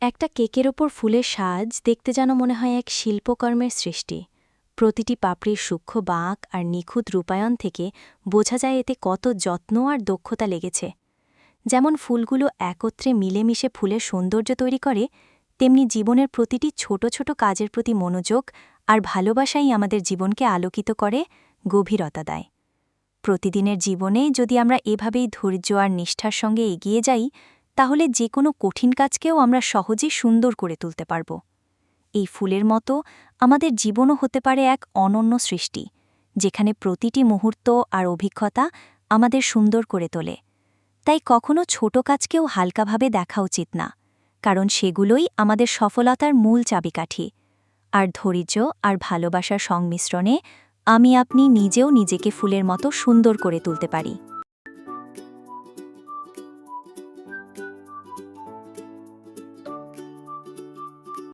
একটা কেকের ওপর ফুলের সাজ দেখতে যেন মনে হয় এক শিল্পকর্মের সৃষ্টি। প্রতিটি পাপড়ির সূক্ষ্ম বাঁক আর নিখুঁত রূপায়ণ থেকে বোঝা যায় এতে কত যত্ন আর দক্ষতা লেগেছে। যেমন ফুলগুলো একত্রে মিলেমিশে ফুলের সৌন্দর্য তৈরি করে, তেমনি জীবনের প্রতিটি ছোট ছোট কাজের প্রতি মনোযোগ আর ভালোবাসাই আমাদের জীবনকে আলোকিত করে, গভীরতা দেয়। প্রতিদিনের জীবনে যদি আমরা এভাবেই ধৈর্য আর নিষ্ঠার সঙ্গে এগিয়ে যাই, তাহলে যে কোনো কঠিন কাজকেও আমরা সহজে সুন্দর করে তুলতে পারব। এই ফুলের মতো আমাদের জীবনও হতে পারে এক অনন্য সৃষ্টি, যেখানে প্রতিটি মুহূর্ত আর অভিজ্ঞতা আমাদের সুন্দর করে তোলে। তাই কখনো ছোট কাজকেও হালকাভাবে দেখা উচিত না, কারণ সেগুলোই আমাদের সফলতার মূল চাবিকাঠি। আর ধৈর্য আর ভালোবাসার সংমিশ্রণে আমি আপনি নিজেও নিজেকে ফুলের মতো সুন্দর করে তুলতে পারি।